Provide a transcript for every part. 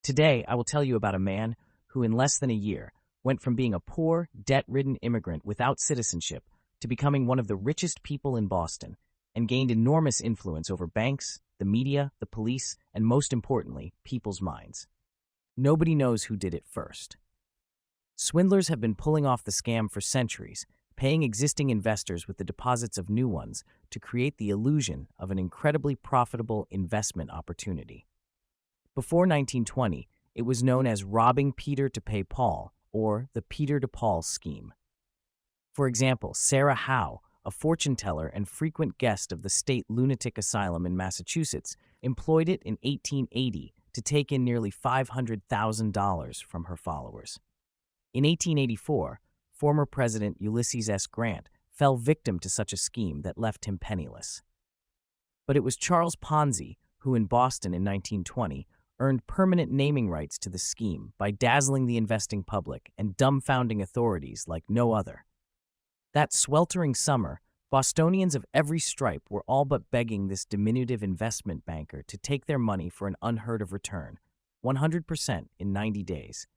Today, I will tell you about a man who, in less than a year, went from being a poor, debt-ridden immigrant without citizenship to becoming one of the richest people in Boston and gained enormous influence over banks, the media, the police, and most importantly, people's minds. Nobody knows who did it first. Swindlers have been pulling off the scam for centuries, paying existing investors with the deposits of new ones to create the illusion of an incredibly profitable investment opportunity. Before 1920, it was known as robbing Peter to pay Paul, or the Peter to Paul scheme. For example, Sarah Howe, a fortune teller and frequent guest of the state lunatic asylum in Massachusetts, employed it in 1880 to take in nearly $500,000 from her followers. In 1884, former President Ulysses S. Grant fell victim to such a scheme that left him penniless. But it was Charles Ponzi who, in Boston in 1920, earned permanent naming rights to the scheme by dazzling the investing public and dumbfounding authorities like no other. That sweltering summer, Bostonians of every stripe were all but begging this diminutive investment banker to take their money for an unheard of return, 100% in 90 days.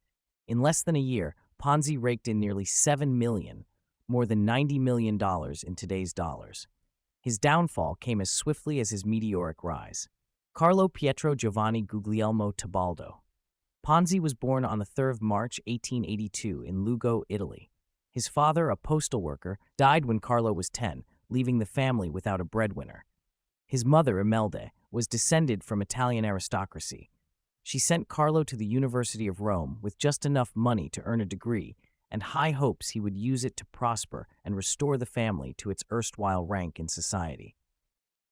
In less than a year, Ponzi raked in nearly $7 million, more than $90 million in today's dollars. His downfall came as swiftly as his meteoric rise. Carlo Pietro Giovanni Guglielmo Tebaldo. Ponzi was born on the 3rd of March 1882 in Lugo, Italy. His father, a postal worker, died when Carlo was 10, leaving the family without a breadwinner. His mother, Imelda, was descended from Italian aristocracy. She sent Carlo to the University of Rome with just enough money to earn a degree and high hopes he would use it to prosper and restore the family to its erstwhile rank in society.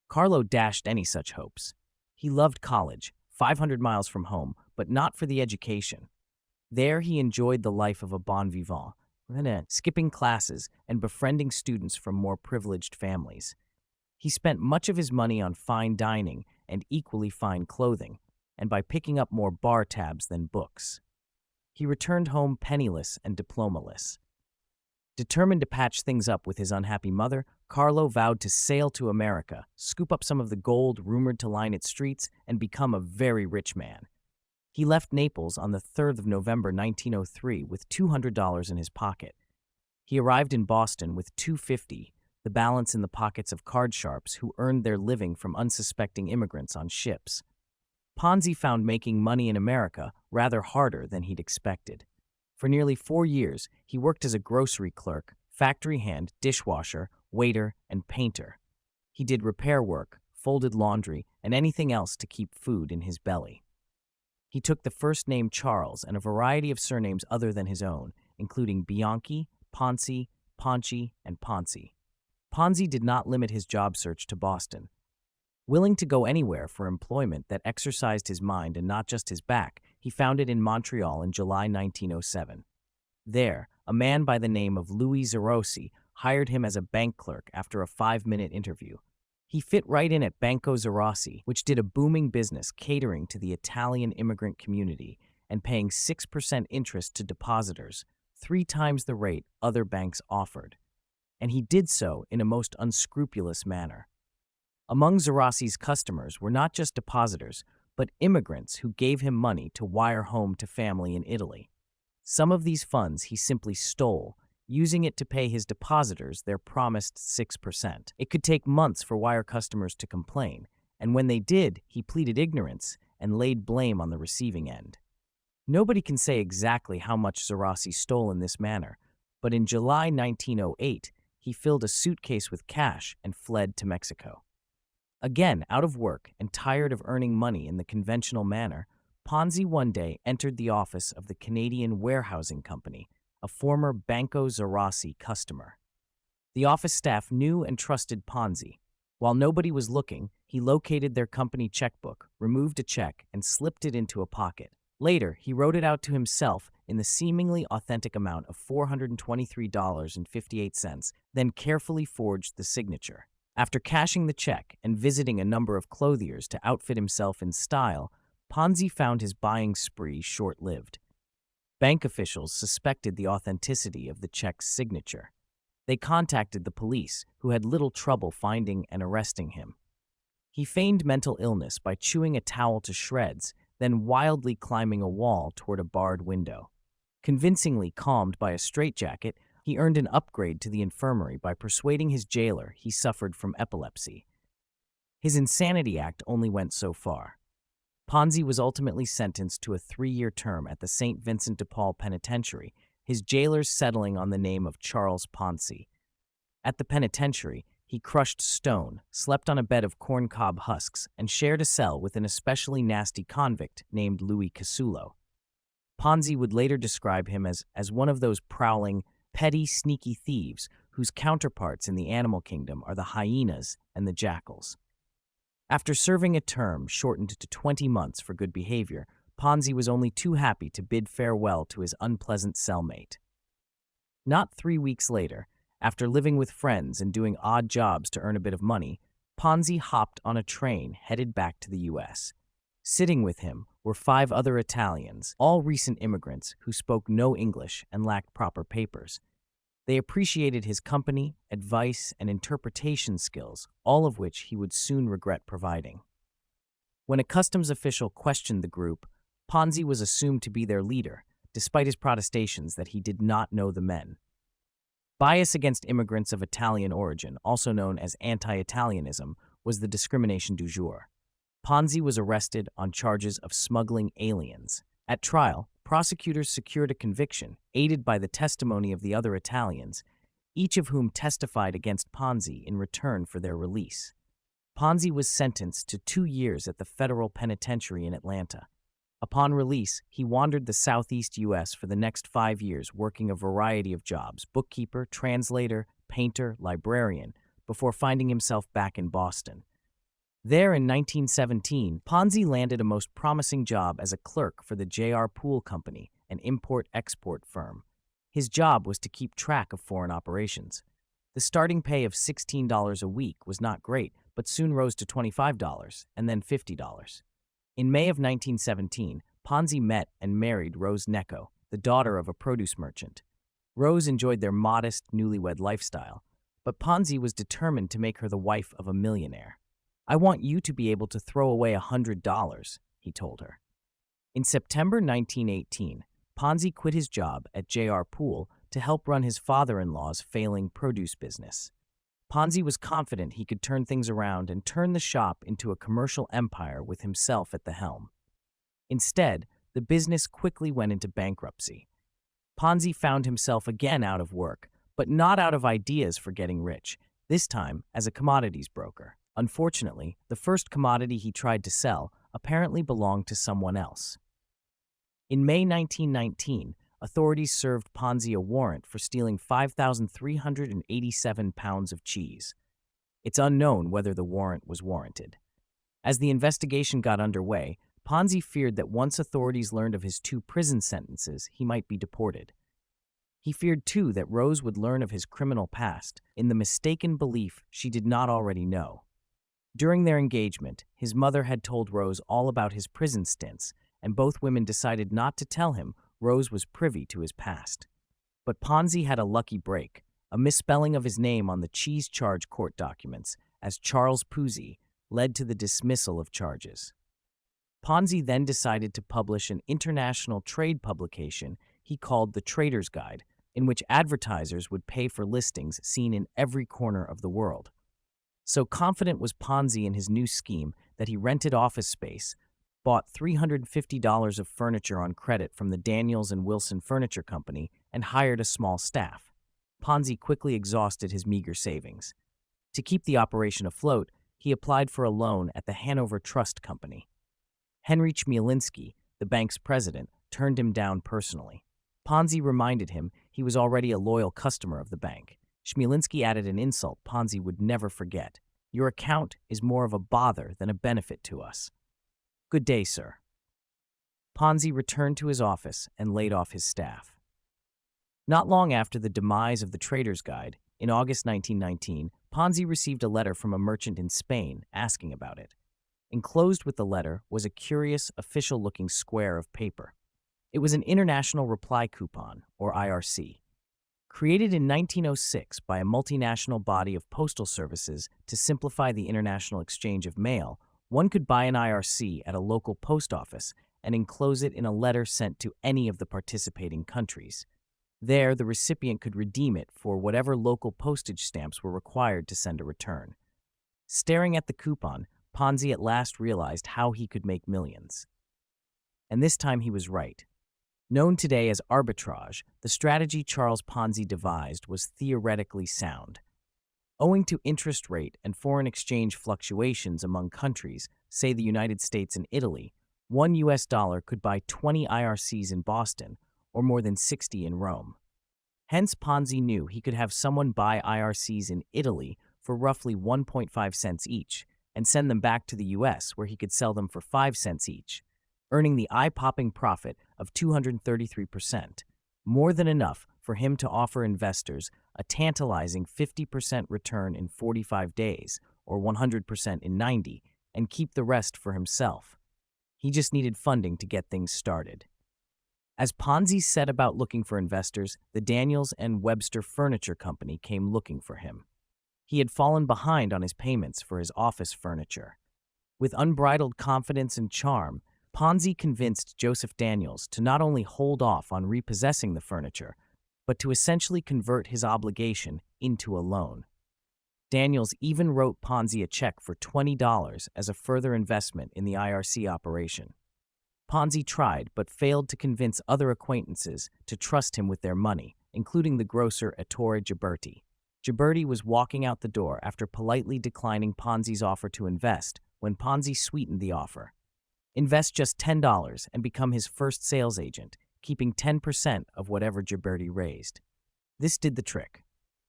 Carlo dashed any such hopes. He loved college, 500 miles from home, but not for the education. There he enjoyed the life of a bon vivant, skipping classes and befriending students from more privileged families. He spent much of his money on fine dining and equally fine clothing, and by picking up more bar tabs than books. He returned home penniless and diplomaless. Determined to patch things up with his unhappy mother, Carlo vowed to sail to America, scoop up some of the gold rumored to line its streets, and become a very rich man. He left Naples on the 3rd of November 1903 with $200 in his pocket. He arrived in Boston with $250, the balance in the pockets of card sharps who earned their living from unsuspecting immigrants on ships. Ponzi found making money in America rather harder than he'd expected. For nearly 4 years, he worked as a grocery clerk, factory hand, dishwasher, waiter, and painter. He did repair work, folded laundry, and anything else to keep food in his belly. He took the first name Charles and a variety of surnames other than his own, including Bianchi, Ponzi, Ponchi, and Ponzi. Ponzi did not limit his job search to Boston. Willing to go anywhere for employment that exercised his mind and not just his back, he found it in Montreal in July 1907. There, a man by the name of Louis Zerossi hired him as a bank clerk after a 5-minute interview. He fit right in at Banco Zerossi, which did a booming business catering to the Italian immigrant community and paying 6% interest to depositors, 3 times the rate other banks offered. And he did so in a most unscrupulous manner. Among Zerossi's customers were not just depositors, but immigrants who gave him money to wire home to family in Italy. Some of these funds he simply stole, using it to pay his depositors their promised 6%. It could take months for wire customers to complain, and when they did, he pleaded ignorance and laid blame on the receiving end. Nobody can say exactly how much Zerossi stole in this manner, but in July 1908, he filled a suitcase with cash and fled to Mexico. Again, out of work and tired of earning money in the conventional manner, Ponzi one day entered the office of the Canadian Warehousing Company, a former Banco Zerossi customer. The office staff knew and trusted Ponzi. While nobody was looking, he located their company checkbook, removed a check, and slipped it into a pocket. Later, he wrote it out to himself in the seemingly authentic amount of $423.58, then carefully forged the signature. After cashing the check and visiting a number of clothiers to outfit himself in style, Ponzi found his buying spree short-lived. Bank officials suspected the authenticity of the check's signature. They contacted the police, who had little trouble finding and arresting him. He feigned mental illness by chewing a towel to shreds, then wildly climbing a wall toward a barred window. Convincingly calmed by a straitjacket, he earned an upgrade to the infirmary by persuading his jailer he suffered from epilepsy. His insanity act only went so far. Ponzi was ultimately sentenced to a 3-year term at the St. Vincent de Paul Penitentiary, his jailers settling on the name of Charles Ponzi. At the penitentiary, he crushed stone, slept on a bed of corncob husks, and shared a cell with an especially nasty convict named Louis Casulo. Ponzi would later describe him as one of those prowling, petty, sneaky thieves whose counterparts in the animal kingdom are the hyenas and the jackals. After serving a term shortened to 20 months for good behavior, Ponzi was only too happy to bid farewell to his unpleasant cellmate. Not 3 weeks later, after living with friends and doing odd jobs to earn a bit of money, Ponzi hopped on a train headed back to the U.S. Sitting with him were 5 other Italians, all recent immigrants who spoke no English and lacked proper papers. They appreciated his company, advice, and interpretation skills, all of which he would soon regret providing. When a customs official questioned the group, Ponzi was assumed to be their leader, despite his protestations that he did not know the men. Bias against immigrants of Italian origin, also known as anti-Italianism, was the discrimination du jour. Ponzi was arrested on charges of smuggling aliens. At trial, prosecutors secured a conviction, aided by the testimony of the other Italians, each of whom testified against Ponzi in return for their release. Ponzi was sentenced to 2 years at the federal penitentiary in Atlanta. Upon release, he wandered the southeast U.S. for the next 5 years, working a variety of jobs: bookkeeper, translator, painter, librarian, before finding himself back in Boston. There in 1917, Ponzi landed a most promising job as a clerk for the J.R. Poole Company, an import-export firm. His job was to keep track of foreign operations. The starting pay of $16 a week was not great, but soon rose to $25 and then $50. In May of 1917, Ponzi met and married Rose Necco, the daughter of a produce merchant. Rose enjoyed their modest, newlywed lifestyle, but Ponzi was determined to make her the wife of a millionaire. "I want you to be able to throw away $100, he told her. In September 1918, Ponzi quit his job at J.R. Poole to help run his father-in-law's failing produce business. Ponzi was confident he could turn things around and turn the shop into a commercial empire with himself at the helm. Instead, the business quickly went into bankruptcy. Ponzi found himself again out of work, but not out of ideas for getting rich, this time as a commodities broker. Unfortunately, the first commodity he tried to sell apparently belonged to someone else. In May 1919, authorities served Ponzi a warrant for stealing 5,387 pounds of cheese. It's unknown whether the warrant was warranted. As the investigation got underway, Ponzi feared that once authorities learned of his 2 prison sentences, he might be deported. He feared, too, that Rose would learn of his criminal past in the mistaken belief she did not already know. During their engagement, his mother had told Rose all about his prison stints, and both women decided not to tell him Rose was privy to his past. But Ponzi had a lucky break, a misspelling of his name on the cheese charge court documents as Charles Puzzi led to the dismissal of charges. Ponzi then decided to publish an international trade publication he called the Trader's Guide, in which advertisers would pay for listings seen in every corner of the world. So confident was Ponzi in his new scheme that he rented office space, bought $350 of furniture on credit from the Daniels and Wilson Furniture Company, and hired a small staff. Ponzi quickly exhausted his meager savings. To keep the operation afloat, he applied for a loan at the Hanover Trust Company. Henry Chmielinski, the bank's president, turned him down personally. Ponzi reminded him he was already a loyal customer of the bank. Chmielinski added an insult Ponzi would never forget. "Your account is more of a bother than a benefit to us." "Good day, sir." Ponzi returned to his office and laid off his staff. Not long after the demise of the Trader's Guide, in August 1919, Ponzi received a letter from a merchant in Spain asking about it. Enclosed with the letter was a curious, official-looking square of paper. It was an international reply coupon, or IRC. Created in 1906 by a multinational body of postal services to simplify the international exchange of mail, one could buy an IRC at a local post office and enclose it in a letter sent to any of the participating countries. There, the recipient could redeem it for whatever local postage stamps were required to send a return. Staring at the coupon, Ponzi at last realized how he could make millions. And this time he was right. Known today as arbitrage, the strategy Charles Ponzi devised was theoretically sound. Owing to interest rate and foreign exchange fluctuations among countries, say the United States and Italy, $1 could buy 20 IRCs in Boston, or more than 60 in Rome. Hence, Ponzi knew he could have someone buy IRCs in Italy for roughly 1.5 cents each, and send them back to the US where he could sell them for 5 cents each, earning the eye-popping profit of 233%, more than enough for him to offer investors a tantalizing 50% return in 45 days, or 100% in 90, and keep the rest for himself. He just needed funding to get things started. As Ponzi set about looking for investors, the Daniels and Webster Furniture Company came looking for him. He had fallen behind on his payments for his office furniture. With unbridled confidence and charm, Ponzi convinced Joseph Daniels to not only hold off on repossessing the furniture, but to essentially convert his obligation into a loan. Daniels even wrote Ponzi a check for $20 as a further investment in the IRC operation. Ponzi tried but failed to convince other acquaintances to trust him with their money, including the grocer Ettore Ghiberti. Ghiberti was walking out the door after politely declining Ponzi's offer to invest when Ponzi sweetened the offer. Invest just $10 and become his first sales agent, keeping 10% of whatever Ghiberti raised. This did the trick.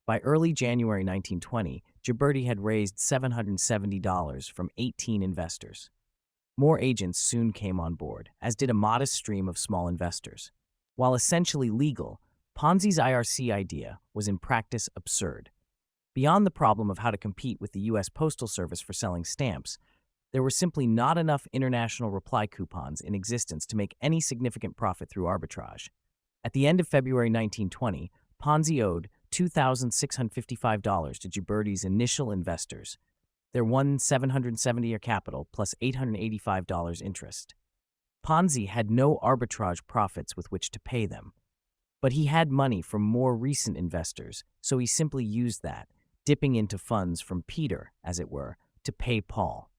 By early January 1920, Ghiberti had raised $770 from 18 investors. More agents soon came on board, as did a modest stream of small investors. While essentially legal, Ponzi's IRC idea was in practice absurd. Beyond the problem of how to compete with the U.S. Postal Service for selling stamps, there were simply not enough international reply coupons in existence to make any significant profit through arbitrage. At the end of February 1920, Ponzi owed $2,655 to Ghiberti's initial investors. Their $1,770 capital plus $885 interest. Ponzi had no arbitrage profits with which to pay them. But he had money from more recent investors, so he simply used that, dipping into funds from Peter, as it were, to pay Paul.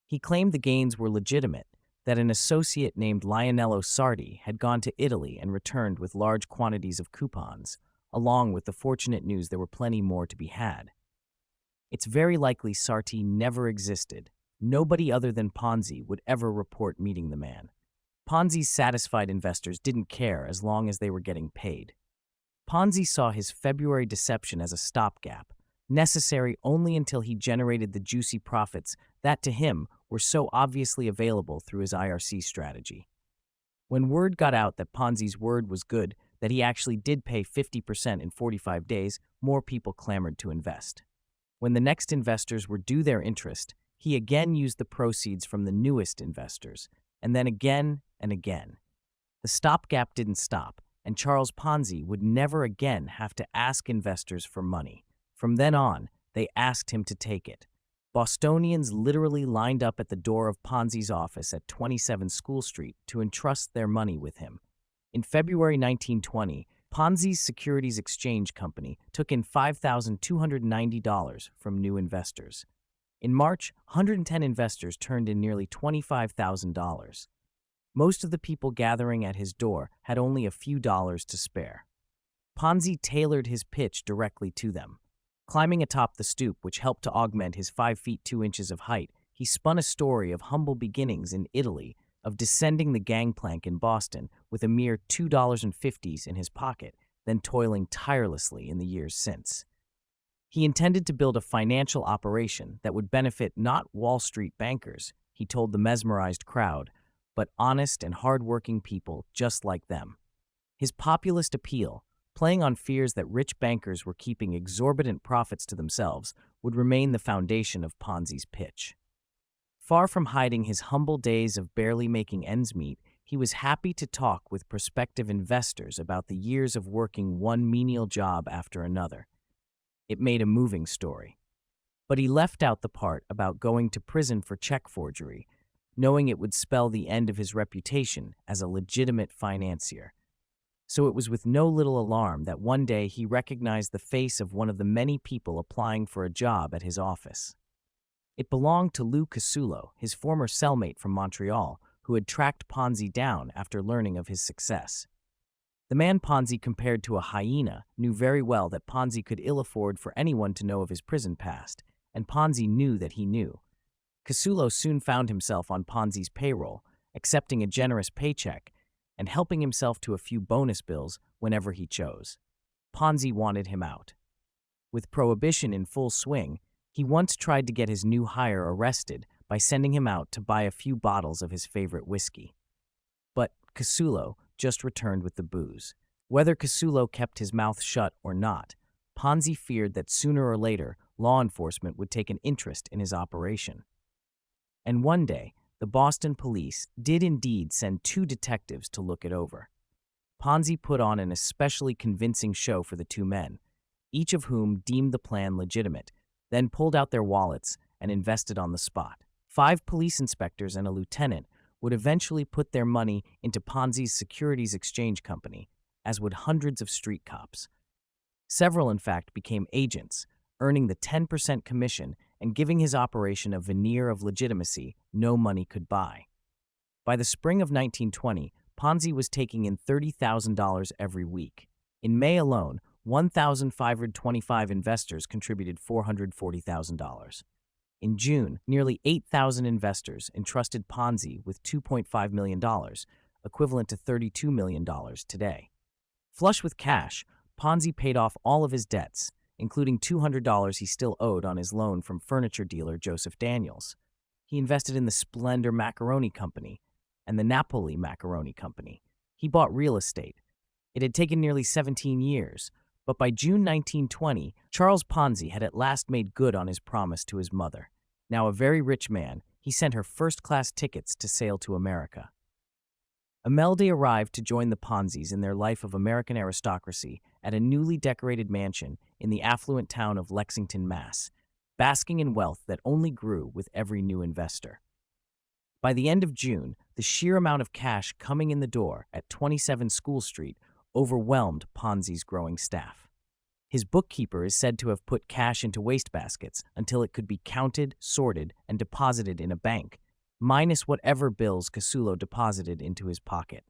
He claimed the gains were legitimate, that an associate named Lionello Sardi had gone to Italy and returned with large quantities of coupons, along with the fortunate news there were plenty more to be had. It's very likely Sarti never existed. Nobody other than Ponzi would ever report meeting the man. Ponzi's satisfied investors didn't care as long as they were getting paid. Ponzi saw his February deception as a stopgap, necessary only until he generated the juicy profits that, to him, were so obviously available through his IRC strategy. When word got out that Ponzi's word was good, that he actually did pay 50% in 45 days, more people clamored to invest. When the next investors were due their interest, he again used the proceeds from the newest investors, and then again and again. The stopgap didn't stop, and Charles Ponzi would never again have to ask investors for money. From then on, they asked him to take it. Bostonians literally lined up at the door of Ponzi's office at 27 School Street to entrust their money with him. In February 1920, Ponzi's Securities Exchange Company took in $5,290 from new investors. In March, 110 investors turned in nearly $25,000. Most of the people gathering at his door had only a few dollars to spare. Ponzi tailored his pitch directly to them. Climbing atop the stoop, which helped to augment his 5 feet 2 inches of height, he spun a story of humble beginnings in Italy, of descending the gangplank in Boston with a mere $2.50 in his pocket, then toiling tirelessly in the years since. He intended to build a financial operation that would benefit not Wall Street bankers, he told the mesmerized crowd, but honest and hard-working people just like them. His populist appeal, playing on fears that rich bankers were keeping exorbitant profits to themselves, would remain the foundation of Ponzi's pitch. Far from hiding his humble days of barely making ends meet, he was happy to talk with prospective investors about the years of working one menial job after another. It made a moving story. But he left out the part about going to prison for check forgery, knowing it would spell the end of his reputation as a legitimate financier. So it was with no little alarm that one day he recognized the face of one of the many people applying for a job at his office. It belonged to Lou Casulo, his former cellmate from Montreal, who had tracked Ponzi down after learning of his success. The man Ponzi compared to a hyena knew very well that Ponzi could ill afford for anyone to know of his prison past, and Ponzi knew that he knew. Casulo soon found himself on Ponzi's payroll, accepting a generous paycheck and helping himself to a few bonus bills whenever he chose. Ponzi wanted him out. With prohibition in full swing, he once tried to get his new hire arrested by sending him out to buy a few bottles of his favorite whiskey. But Casulo just returned with the booze. Whether Casulo kept his mouth shut or not, Ponzi feared that sooner or later law enforcement would take an interest in his operation. And one day, the Boston police did indeed send 2 detectives to look it over. Ponzi put on an especially convincing show for the 2 men, each of whom deemed the plan legitimate, then pulled out their wallets and invested on the spot. 5 police inspectors and a lieutenant would eventually put their money into Ponzi's securities exchange company, as would hundreds of street cops. Several, in fact, became agents, earning the 10% commission and giving his operation a veneer of legitimacy no money could buy. By the spring of 1920, Ponzi was taking in $30,000 every week. In May alone, 1,525 investors contributed $440,000. In June, nearly 8,000 investors entrusted Ponzi with $2.5 million, equivalent to $32 million today. Flush with cash, Ponzi paid off all of his debts, including $200 he still owed on his loan from furniture dealer Joseph Daniels. He invested in the Splendor Macaroni Company and the Napoli Macaroni Company. He bought real estate. It had taken nearly 17 years, but by June 1920, Charles Ponzi had at last made good on his promise to his mother. Now a very rich man, he sent her first-class tickets to sail to America. Imelda arrived to join the Ponzis in their life of American aristocracy at a newly decorated mansion in the affluent town of Lexington, Mass., basking in wealth that only grew with every new investor. By the end of June, the sheer amount of cash coming in the door at 27 School Street overwhelmed Ponzi's growing staff. His bookkeeper is said to have put cash into wastebaskets until it could be counted, sorted, and deposited in a bank, minus whatever bills Casulo deposited into his pocket.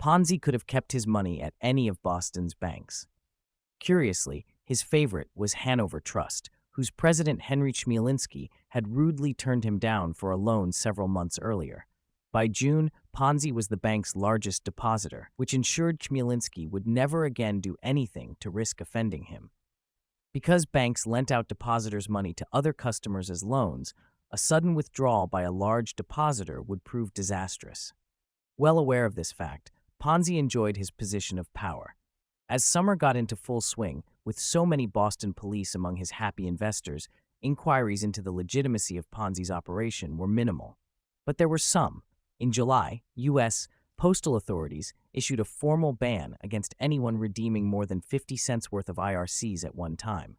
Ponzi could have kept his money at any of Boston's banks. Curiously, his favorite was Hanover Trust, whose president Henry Chmielinski had rudely turned him down for a loan several months earlier. By June, Ponzi was the bank's largest depositor, which ensured Chmielinski would never again do anything to risk offending him. Because banks lent out depositors' money to other customers as loans, a sudden withdrawal by a large depositor would prove disastrous. Well aware of this fact, Ponzi enjoyed his position of power. As summer got into full swing, with so many Boston police among his happy investors, inquiries into the legitimacy of Ponzi's operation were minimal. But there were some. In July, U.S. postal authorities issued a formal ban against anyone redeeming more than 50 cents worth of IRCs at one time.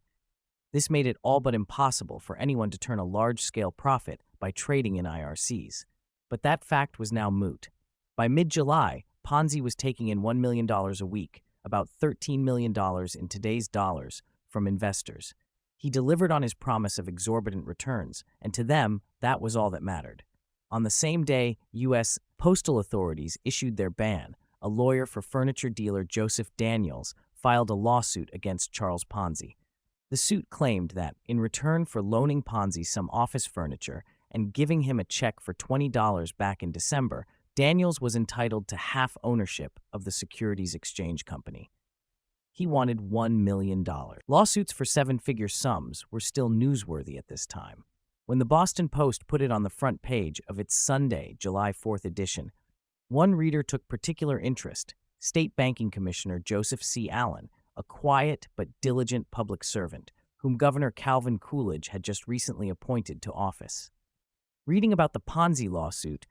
This made it all but impossible for anyone to turn a large-scale profit by trading in IRCs. But that fact was now moot. By mid-July, Ponzi was taking in $1 million a week, about $13 million in today's dollars, from investors. He delivered on his promise of exorbitant returns, and to them, that was all that mattered. On the same day, U.S. postal authorities issued their ban, a lawyer for furniture dealer Joseph Daniels filed a lawsuit against Charles Ponzi. The suit claimed that, in return for loaning Ponzi some office furniture and giving him a check for $20 back in December, Daniels was entitled to half ownership of the Securities Exchange Company. He wanted $1 million. Lawsuits for 7-figure sums were still newsworthy at this time. When the Boston Post put it on the front page of its Sunday, July 4th edition, one reader took particular interest: State Banking Commissioner Joseph C. Allen, a quiet but diligent public servant, whom Governor Calvin Coolidge had just recently appointed to office. Reading about the Ponzi lawsuit,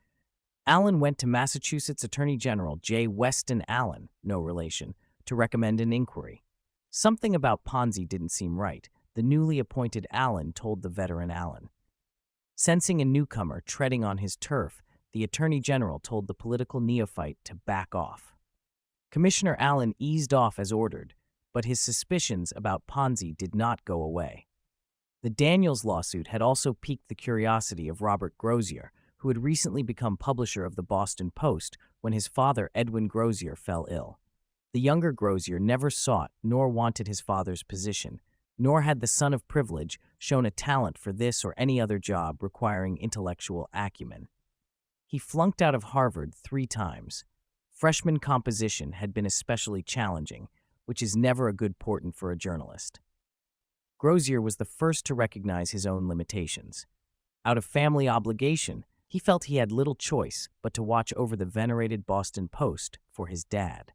Allen went to Massachusetts Attorney General J. Weston Allen, no relation, to recommend an inquiry. Something about Ponzi didn't seem right, the newly appointed Allen told the veteran Allen. Sensing a newcomer treading on his turf, the Attorney General told the political neophyte to back off. Commissioner Allen eased off as ordered, but his suspicions about Ponzi did not go away. The Daniels lawsuit had also piqued the curiosity of Robert Grozier, who had recently become publisher of the Boston Post when his father, Edwin Grozier, fell ill. The younger Grozier never sought nor wanted his father's position, nor had the son of privilege shown a talent for this or any other job requiring intellectual acumen. He flunked out of Harvard 3 times. Freshman composition had been especially challenging, which is never a good portent for a journalist. Grozier was the first to recognize his own limitations. Out of family obligation, he felt he had little choice but to watch over the venerated Boston Post for his dad.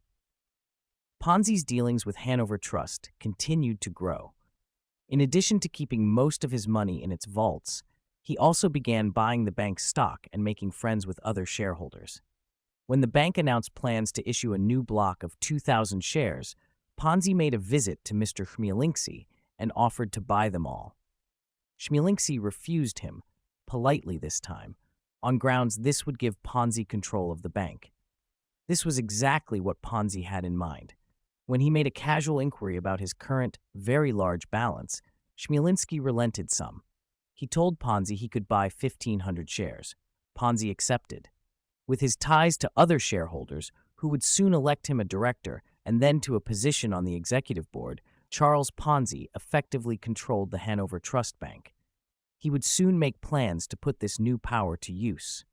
Ponzi's dealings with Hanover Trust continued to grow. In addition to keeping most of his money in its vaults, he also began buying the bank's stock and making friends with other shareholders. When the bank announced plans to issue a new block of 2,000 shares, Ponzi made a visit to Mr. Chmielewski and offered to buy them all. Chmielewski refused him, politely this time, on grounds this would give Ponzi control of the bank. This was exactly what Ponzi had in mind. When he made a casual inquiry about his current, very large balance, Chmielewski relented some. He told Ponzi he could buy 1,500 shares. Ponzi accepted. With his ties to other shareholders, who would soon elect him a director and then to a position on the executive board, Charles Ponzi effectively controlled the Hanover Trust Bank. He would soon make plans to put this new power to use.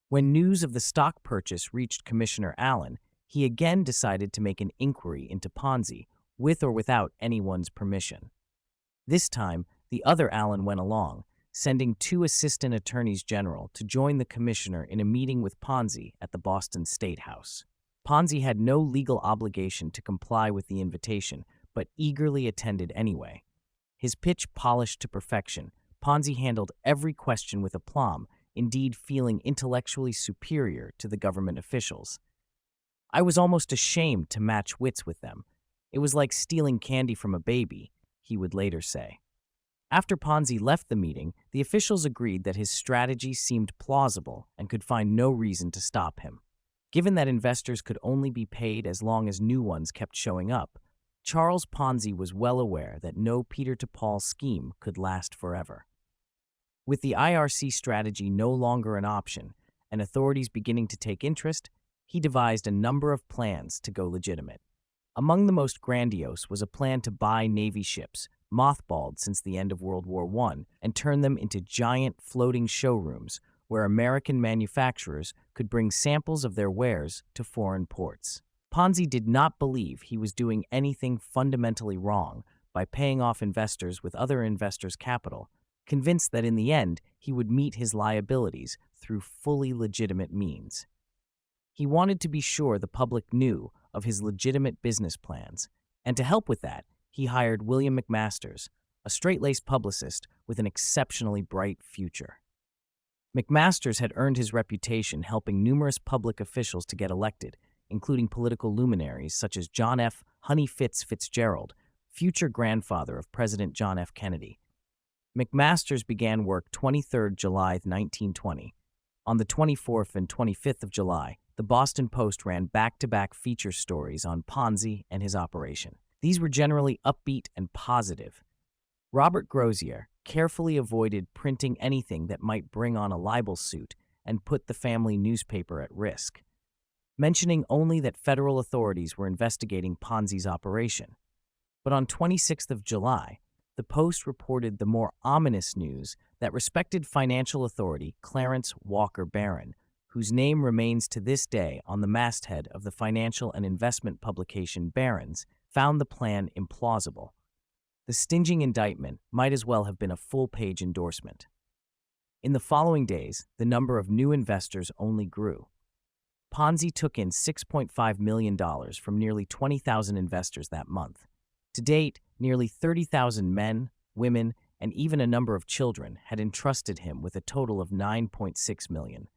When news of the stock purchase reached Commissioner Allen, he again decided to make an inquiry into Ponzi, with or without anyone's permission. This time, the other Allen went along, sending 2 assistant attorneys general to join the commissioner in a meeting with Ponzi at the Boston State House. Ponzi had no legal obligation to comply with the invitation, but eagerly attended anyway. His pitch polished to perfection, Ponzi handled every question with aplomb, indeed feeling intellectually superior to the government officials. I was almost ashamed to match wits with them. It was like stealing candy from a baby, he would later say. After Ponzi left the meeting, the officials agreed that his strategy seemed plausible and could find no reason to stop him. Given that investors could only be paid as long as new ones kept showing up, Charles Ponzi was well aware that no Peter to Paul scheme could last forever. With the IRC strategy no longer an option and authorities beginning to take interest, he devised a number of plans to go legitimate. Among the most grandiose was a plan to buy Navy ships, mothballed since the end of World War I, and turn them into giant floating showrooms where American manufacturers could bring samples of their wares to foreign ports. Ponzi did not believe he was doing anything fundamentally wrong by paying off investors with other investors' capital, convinced that in the end he would meet his liabilities through fully legitimate means. He wanted to be sure the public knew of his legitimate business plans, and to help with that, he hired William McMasters, a straight-laced publicist with an exceptionally bright future. McMasters had earned his reputation helping numerous public officials to get elected, including political luminaries such as John F. Honey Fitzgerald, future grandfather of President John F. Kennedy. McMasters began work 23 July 1920. On the 24th and 25th of July, the Boston Post ran back-to-back feature stories on Ponzi and his operation. These were generally upbeat and positive. Robert Grozier carefully avoided printing anything that might bring on a libel suit and put the family newspaper at risk, mentioning only that federal authorities were investigating Ponzi's operation. But on 26th of July, the Post reported the more ominous news that respected financial authority Clarence Walker Barron, whose name remains to this day on the masthead of the financial and investment publication Barron's, found the plan implausible. The stinging indictment might as well have been a full-page endorsement. In the following days, the number of new investors only grew. Ponzi took in $6.5 million from nearly 20,000 investors that month. To date, nearly 30,000 men, women, and even a number of children had entrusted him with a total of $9.6 million.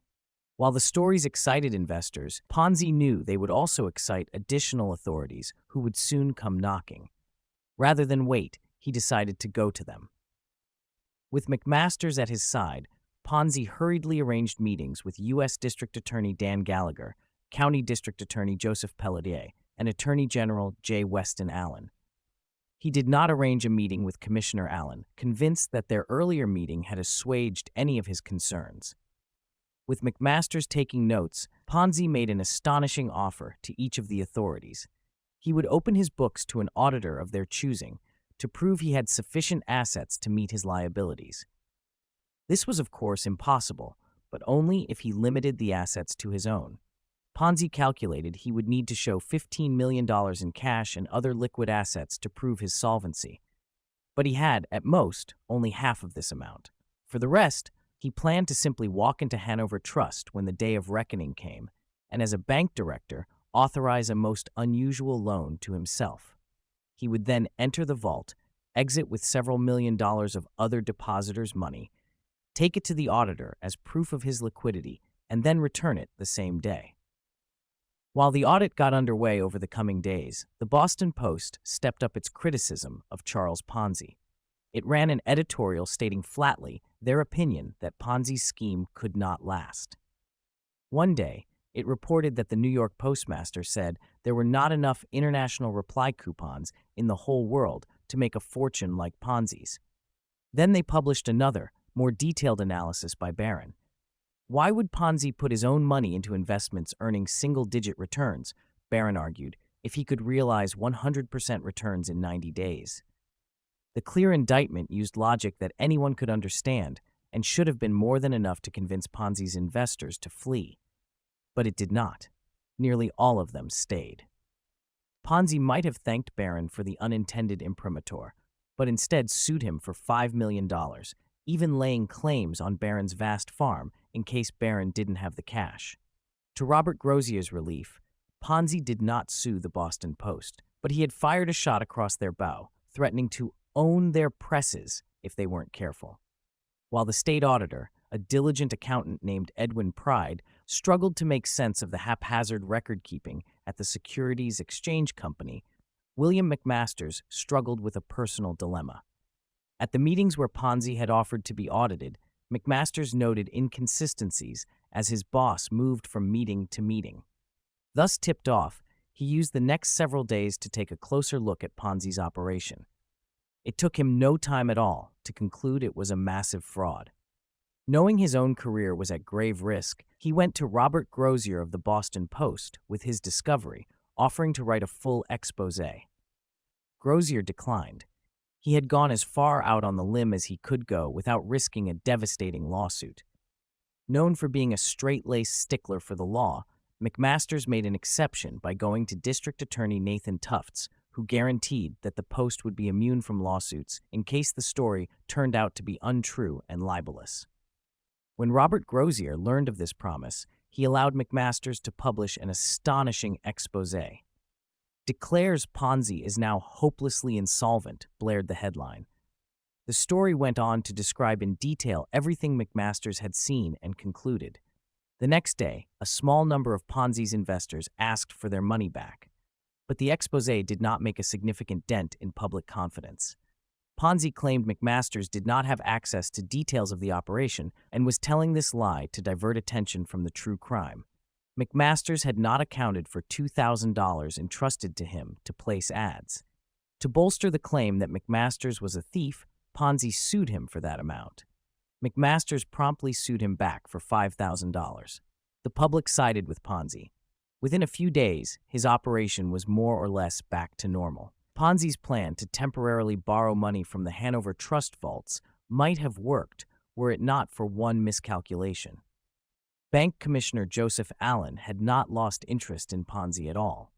While the stories excited investors, Ponzi knew they would also excite additional authorities who would soon come knocking. Rather than wait, he decided to go to them. With McMasters at his side, Ponzi hurriedly arranged meetings with U.S. District Attorney Dan Gallagher, County District Attorney Joseph Pelletier, and Attorney General J. Weston Allen. He did not arrange a meeting with Commissioner Allen, convinced that their earlier meeting had assuaged any of his concerns. With McMasters taking notes, Ponzi made an astonishing offer to each of the authorities. He would open his books to an auditor of their choosing to prove he had sufficient assets to meet his liabilities. This was, of course, impossible, but only if he limited the assets to his own. Ponzi calculated he would need to show $15 million in cash and other liquid assets to prove his solvency. But he had, at most, only half of this amount. For the rest, he planned to simply walk into Hanover Trust when the day of reckoning came, and as a bank director, authorize a most unusual loan to himself. He would then enter the vault, exit with several $1 million of other depositors' money, take it to the auditor as proof of his liquidity, and then return it the same day. While the audit got underway over the coming days, the Boston Post stepped up its criticism of Charles Ponzi. It ran an editorial stating flatly their opinion that Ponzi's scheme could not last. One day, it reported that the New York postmaster said there were not enough international reply coupons in the whole world to make a fortune like Ponzi's. Then they published another, more detailed analysis by Barron. Why would Ponzi put his own money into investments earning single-digit returns, Barron argued, if he could realize 100% returns in 90 days? The clear indictment used logic that anyone could understand and should have been more than enough to convince Ponzi's investors to flee. But it did not. Nearly all of them stayed. Ponzi might have thanked Barron for the unintended imprimatur, but instead sued him for $5 million, even laying claims on Barron's vast farm in case Barron didn't have the cash. To Robert Grozier's relief, Ponzi did not sue the Boston Post, but he had fired a shot across their bow, threatening to own their presses if they weren't careful. While the state auditor, a diligent accountant named Edwin Pride, struggled to make sense of the haphazard record-keeping at the Securities Exchange Company, William McMasters struggled with a personal dilemma. At the meetings where Ponzi had offered to be audited, McMasters noted inconsistencies as his boss moved from meeting to meeting. Thus tipped off, he used the next several days to take a closer look at Ponzi's operation. It took him no time at all to conclude it was a massive fraud. Knowing his own career was at grave risk, he went to Robert Grozier of the Boston Post with his discovery, offering to write a full exposé. Grozier declined. He had gone as far out on the limb as he could go without risking a devastating lawsuit. Known for being a straight-laced stickler for the law, McMasters made an exception by going to District Attorney Nathan Tufts, who guaranteed that the Post would be immune from lawsuits in case the story turned out to be untrue and libelous. When Robert Grozier learned of this promise, he allowed McMasters to publish an astonishing exposé. "Declares Ponzi is now hopelessly insolvent," blared the headline. The story went on to describe in detail everything McMasters had seen and concluded. The next day, a small number of Ponzi's investors asked for their money back. But the exposé did not make a significant dent in public confidence. Ponzi claimed McMasters did not have access to details of the operation and was telling this lie to divert attention from the true crime. McMasters had not accounted for $2,000 entrusted to him to place ads. To bolster the claim that McMasters was a thief, Ponzi sued him for that amount. McMasters promptly sued him back for $5,000. The public sided with Ponzi. Within a few days, his operation was more or less back to normal. Ponzi's plan to temporarily borrow money from the Hanover Trust vaults might have worked were it not for one miscalculation. Bank Commissioner Joseph Allen had not lost interest in Ponzi at all.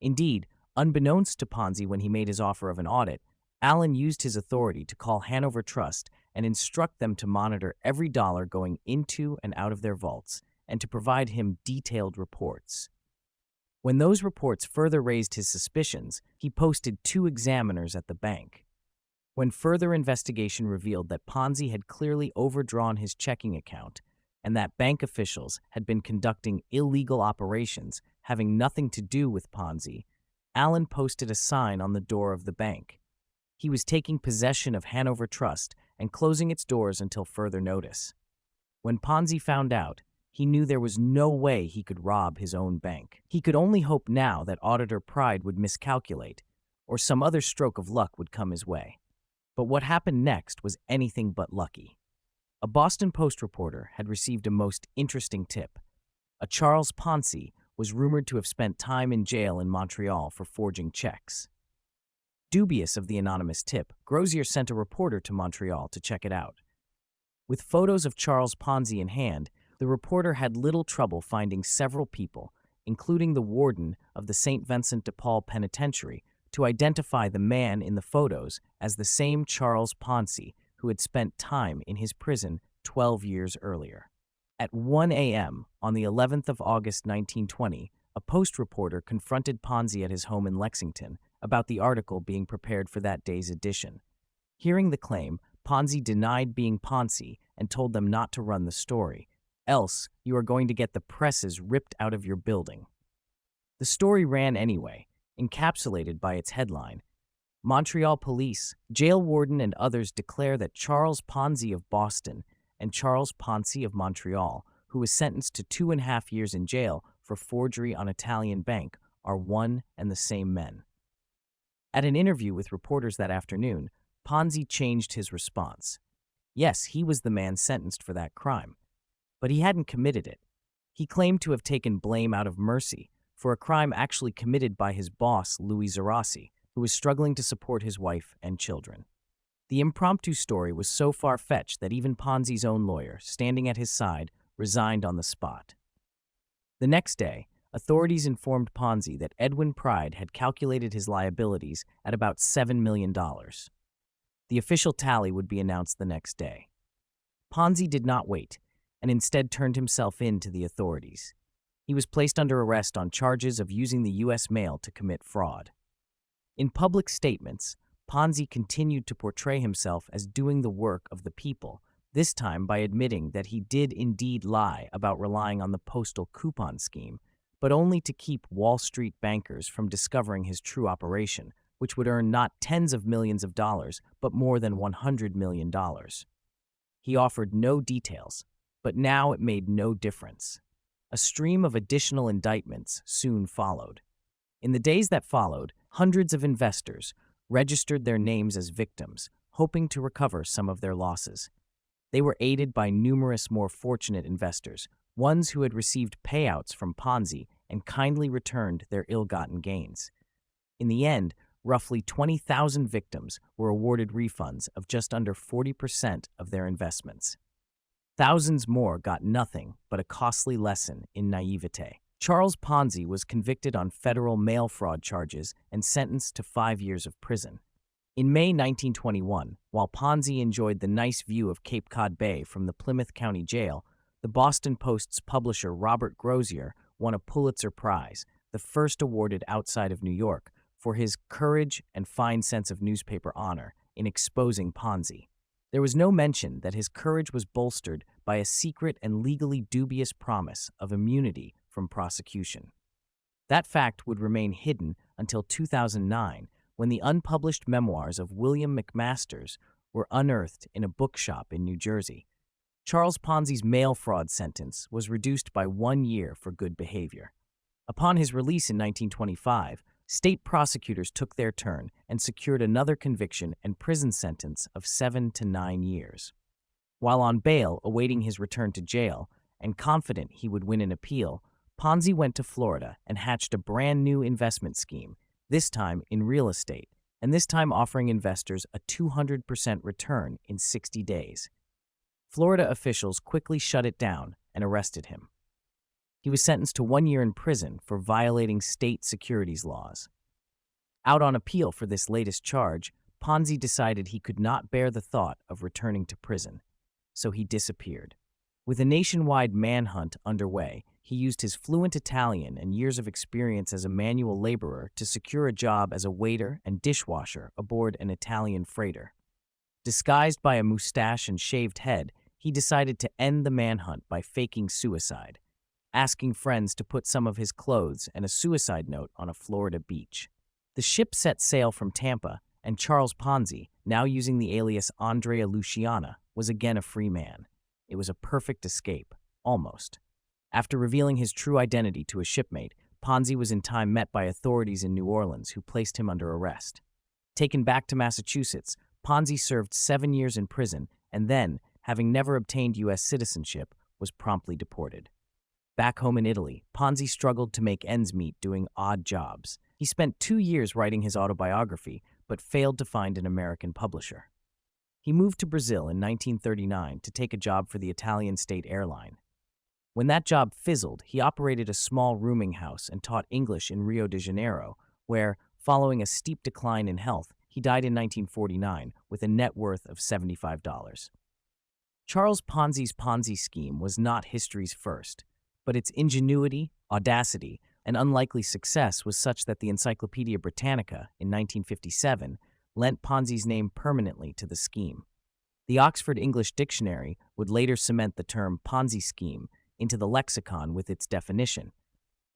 Indeed, unbeknownst to Ponzi when he made his offer of an audit, Allen used his authority to call Hanover Trust and instruct them to monitor every dollar going into and out of their vaults and to provide him detailed reports. When those reports further raised his suspicions, he posted 2 examiners at the bank. When further investigation revealed that Ponzi had clearly overdrawn his checking account and that bank officials had been conducting illegal operations having nothing to do with Ponzi, Allen posted a sign on the door of the bank. He was taking possession of Hanover Trust and closing its doors until further notice. When Ponzi found out, he knew there was no way he could rob his own bank. He could only hope now that auditor pride would miscalculate, or some other stroke of luck would come his way. But what happened next was anything but lucky. A Boston Post reporter had received a most interesting tip. A Charles Ponzi was rumored to have spent time in jail in Montreal for forging checks. Dubious of the anonymous tip, Grozier sent a reporter to Montreal to check it out. With photos of Charles Ponzi in hand, the reporter had little trouble finding several people, including the warden of the St. Vincent de Paul Penitentiary, to identify the man in the photos as the same Charles Ponzi who had spent time in his prison 12 years earlier. At 1 a.m. on the 11th of August 1920, a Post reporter confronted Ponzi at his home in Lexington about the article being prepared for that day's edition. Hearing the claim, Ponzi denied being Ponzi and told them not to run the story, else you are going to get the presses ripped out of your building. The story ran anyway, encapsulated by its headline, Montreal Police, Jail Warden and others declare that Charles Ponzi of Boston and Charles Ponzi of Montreal, who was sentenced to 2.5 years in jail for forgery on Italian bank, are one and the same men. At an interview with reporters that afternoon, Ponzi changed his response. Yes, he was the man sentenced for that crime, but he hadn't committed it. He claimed to have taken blame out of mercy for a crime actually committed by his boss, Louis Zarossi, who was struggling to support his wife and children. The impromptu story was so far-fetched that even Ponzi's own lawyer, standing at his side, resigned on the spot. The next day, authorities informed Ponzi that Edwin Pride had calculated his liabilities at about $7 million. The official tally would be announced the next day. Ponzi did not wait, and instead turned himself in to the authorities. He was placed under arrest on charges of using the U.S. mail to commit fraud. In public statements, Ponzi continued to portray himself as doing the work of the people, this time by admitting that he did indeed lie about relying on the postal coupon scheme, but only to keep Wall Street bankers from discovering his true operation, which would earn not tens of millions of dollars, but more than $100 million. He offered no details, but now it made no difference. A stream of additional indictments soon followed. In the days that followed, hundreds of investors registered their names as victims, hoping to recover some of their losses. They were aided by numerous more fortunate investors, ones who had received payouts from Ponzi and kindly returned their ill-gotten gains. In the end, roughly 20,000 victims were awarded refunds of just under 40% of their investments. Thousands more got nothing but a costly lesson in naivete. Charles Ponzi was convicted on federal mail fraud charges and sentenced to 5 years of prison. In May 1921, while Ponzi enjoyed the nice view of Cape Cod Bay from the Plymouth County Jail, the Boston Post's publisher Robert Grozier won a Pulitzer Prize, the first awarded outside of New York, for his courage and fine sense of newspaper honor in exposing Ponzi. There was no mention that his courage was bolstered by a secret and legally dubious promise of immunity from prosecution. That fact would remain hidden until 2009, when the unpublished memoirs of William McMasters were unearthed in a bookshop in New Jersey. Charles Ponzi's mail fraud sentence was reduced by 1 year for good behavior. Upon his release in 1925, state prosecutors took their turn and secured another conviction and prison sentence of 7 to 9 years. While on bail awaiting his return to jail, and confident he would win an appeal, Ponzi went to Florida and hatched a brand new investment scheme, this time in real estate, and this time offering investors a 200% return in 60 days. Florida officials quickly shut it down and arrested him. He was sentenced to 1 year in prison for violating state securities laws. Out on appeal for this latest charge, Ponzi decided he could not bear the thought of returning to prison, so he disappeared. With a nationwide manhunt underway, he used his fluent Italian and years of experience as a manual laborer to secure a job as a waiter and dishwasher aboard an Italian freighter. Disguised by a mustache and shaved head, he decided to end the manhunt by faking suicide, asking friends to put some of his clothes and a suicide note on a Florida beach. The ship set sail from Tampa, and Charles Ponzi, now using the alias Andrea Luciana, was again a free man. It was a perfect escape, almost. After revealing his true identity to a shipmate, Ponzi was in time met by authorities in New Orleans who placed him under arrest. Taken back to Massachusetts, Ponzi served 7 years in prison and then, having never obtained U.S. citizenship, was promptly deported. Back home in Italy, Ponzi struggled to make ends meet doing odd jobs. He spent 2 years writing his autobiography, but failed to find an American publisher. He moved to Brazil in 1939 to take a job for the Italian state airline. When that job fizzled, he operated a small rooming house and taught English in Rio de Janeiro, where, following a steep decline in health, he died in 1949 with a net worth of $75. Charles Ponzi's Ponzi scheme was not history's first, but its ingenuity, audacity, and unlikely success was such that the Encyclopedia Britannica, in 1957, lent Ponzi's name permanently to the scheme. The Oxford English Dictionary would later cement the term Ponzi scheme into the lexicon with its definition: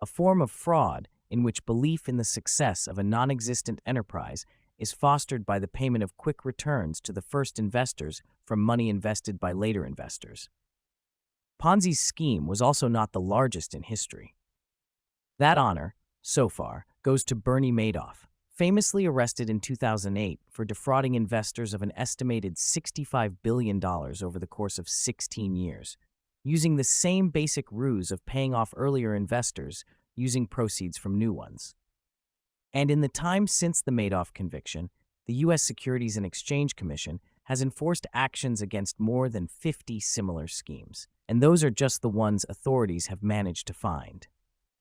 a form of fraud in which belief in the success of a non-existent enterprise is fostered by the payment of quick returns to the first investors from money invested by later investors. Ponzi's scheme was also not the largest in history. That honor, so far, goes to Bernie Madoff, famously arrested in 2008 for defrauding investors of an estimated $65 billion over the course of 16 years, using the same basic ruse of paying off earlier investors using proceeds from new ones. And in the time since the Madoff conviction, the U.S. Securities and Exchange Commission has enforced actions against more than 50 similar schemes, and those are just the ones authorities have managed to find.